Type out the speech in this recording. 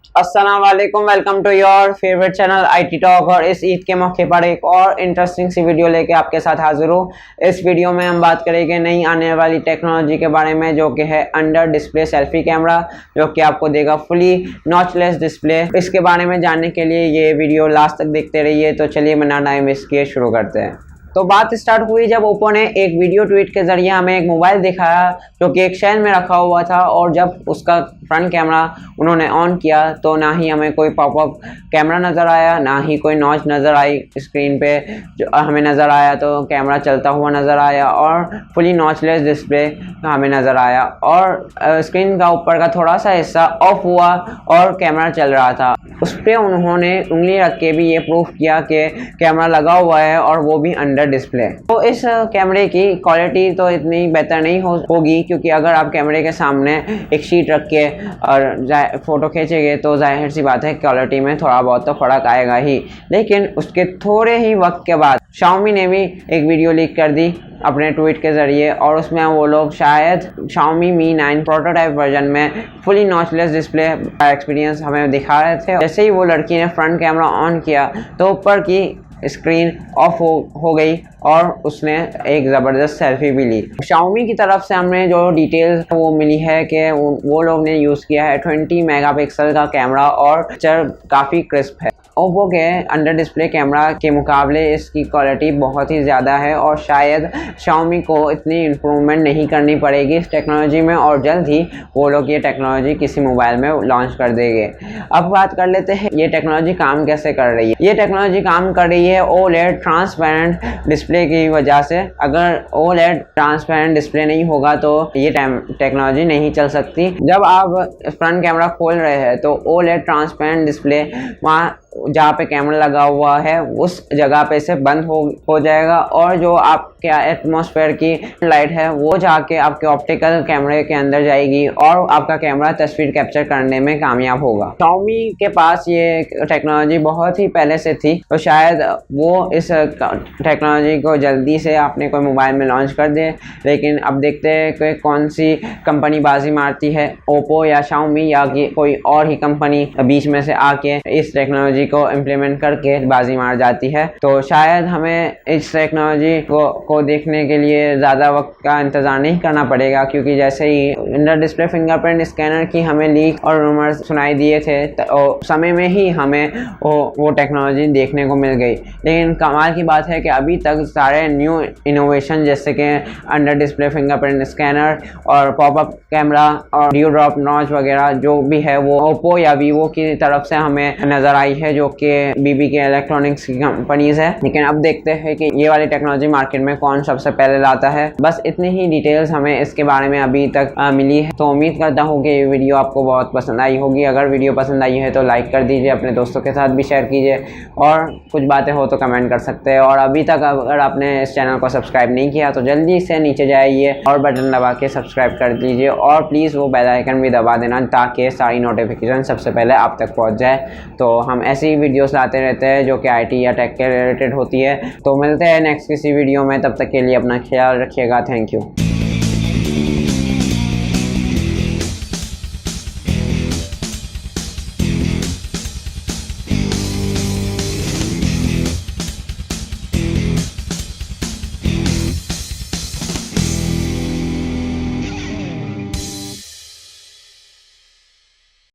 अस्सलाम वालेकुम, welcome to your favourite channel IT talk. और इस ईद के मौके पर एक और इंटरेस्टिंग सी वीडियो लेके आपके साथ हाजिर हूँ। इस वीडियो में हम बात करेंगे नई आने वाली टेक्नोलॉजी के बारे में, जो कि है अंडर डिस्प्ले सेल्फी कैमरा, जो कि आपको देगा फुली नॉचलेस डिस्प्ले। इसके बारे में जानने के लिए ये वीडियो लास्ट तक देखते रहिए। तो चलिए बिना टाइम वेस्ट किए शुरू करते हैं। तो बात स्टार्ट हुई जब ओप्पो ने एक वीडियो ट्वीट के ज़रिए हमें एक मोबाइल दिखाया जो कि एक शेल में रखा हुआ था, और जब उसका फ्रंट कैमरा उन्होंने ऑन किया तो ना ही हमें कोई पॉपअप कैमरा नज़र आया, ना ही कोई नॉच नज़र आई स्क्रीन पे जो हमें नज़र आया। तो कैमरा चलता हुआ नज़र आया और फुली नॉचलेस डिस्प्ले हमें नज़र आया, और स्क्रीन का ऊपर का थोड़ा सा हिस्सा ऑफ हुआ और कैमरा चल रहा था। उस पर उन्होंने उंगली रख के भी ये प्रूफ किया कि कैमरा लगा हुआ है और वो भी अंडर डिस्प्ले। तो इस कैमरे की क्वालिटी तो इतनी बेहतर नहीं होगी, क्योंकि अगर आप कैमरे के सामने एक शीट रख के और फोटो खींचेंगे तो जाहिर सी बात है क्वालिटी में थोड़ा बहुत तो फर्क आएगा ही। लेकिन उसके थोड़े ही वक्त के बाद Xiaomi ने भी एक वीडियो लीक कर दी अपने ट्वीट के ज़रिए, और उसमें वो लोग शायद Xiaomi Mi 9 प्रोटोटाइप वर्जन में फुली नॉचलेस डिस्प्ले का एक्सपीरियंस हमें दिखा रहे थे। जैसे ही वो लड़की ने फ्रंट कैमरा ऑन किया तो ऊपर की स्क्रीन ऑफ हो गई और उसने एक ज़बरदस्त सेल्फी भी ली। Xiaomi की तरफ से हमें जो डिटेल्स वो मिली है कि वो लोग ने यूज़ किया है 20 मेगापिक्सल का कैमरा, और पिक्चर काफ़ी क्रिस्प है। ओप्पो के अंडर डिस्प्ले कैमरा के मुकाबले इसकी क्वालिटी बहुत ही ज़्यादा है, और शायद Xiaomi को इतनी इम्प्रूवमेंट नहीं करनी पड़ेगी इस टेक्नोलॉजी में, और जल्द ही वो लोग ये टेक्नोलॉजी किसी मोबाइल में लॉन्च कर देंगे। अब बात कर लेते हैं ये टेक्नोलॉजी काम कैसे कर रही है। ये टेक्नोलॉजी काम कर रही है OLED ट्रांसपेरेंट डिस्प्ले की वजह से। अगर OLED ट्रांसपेरेंट डिस्प्ले नहीं होगा तो ये टेक्नोलॉजी नहीं चल सकती। जब आप फ्रंट कैमरा खोल रहे हैं तो OLED ट्रांसपेरेंट डिस्प्ले वहाँ जहाँ पे कैमरा लगा हुआ है उस जगह पे से बंद हो जाएगा, और जो आपके एटमॉस्फेयर की लाइट है वो जाके आपके ऑप्टिकल कैमरे के अंदर जाएगी और आपका कैमरा तस्वीर कैप्चर करने में कामयाब होगा। Xiaomi के पास ये टेक्नोलॉजी बहुत ही पहले से थी, तो शायद वो इस टेक्नोलॉजी को जल्दी से अपने कोई मोबाइल में लॉन्च कर दे। लेकिन अब देखते हैं कि कौन सी कंपनी बाजी मारती है, ओप्पो या Xiaomi या कोई और ही कंपनी बीच में से आके इस टेक्नोलॉजी को इम्प्लीमेंट करके बाजी मार जाती है। तो शायद हमें इस टेक्नोलॉजी को देखने के लिए ज़्यादा वक्त का इंतज़ार नहीं करना पड़ेगा, क्योंकि जैसे ही अंडर डिस्प्ले फिंगरप्रिंट स्कैनर की हमें लीक और रूमर सुनाई दिए थे तो समय में ही हमें वो टेक्नोलॉजी देखने को मिल गई। लेकिन कमाल की बात है कि अभी तक सारे न्यू इनोवेशन जैसे कि अंडर डिस्प्ले फिंगरप्रिंट स्कैनर और पॉपअप कैमरा और ड्यू ड्रॉप नॉच वगैरह जो भी है वो ओप्पो या वीवो की तरफ से हमें नज़र आई है, जो कि BBK इलेक्ट्रॉनिक्स की कंपनीज है। लेकिन अब देखते हैं कि ये वाली टेक्नोलॉजी मार्केट में कौन सबसे पहले लाता है। बस इतनी ही डिटेल्स हमें इसके बारे में अभी तक मिली है। तो उम्मीद करता हूँ कि ये वीडियो आपको बहुत पसंद आई होगी। अगर वीडियो पसंद आई है तो लाइक कर दीजिए, अपने दोस्तों के साथ भी शेयर कीजिए, और कुछ बातें हो तो कमेंट कर सकते हैं। और अभी तक अगर आपने इस चैनल को सब्सक्राइब नहीं किया तो जल्दी से नीचे जाइए और बटन दबा के सब्सक्राइब कर लीजिए, और प्लीज़ वो बेल आइकन भी दबा देना ताकि सारी नोटिफिकेशन सबसे पहले आप तक पहुँच जाए। तो हम ऐसी वीडियोस लाते रहते हैं जो कि IT या टेक के रिलेटेड होती है। तो मिलते हैं नेक्स्ट किसी वीडियो में, तब तक के लिए अपना ख्याल रखिएगा। Thank you.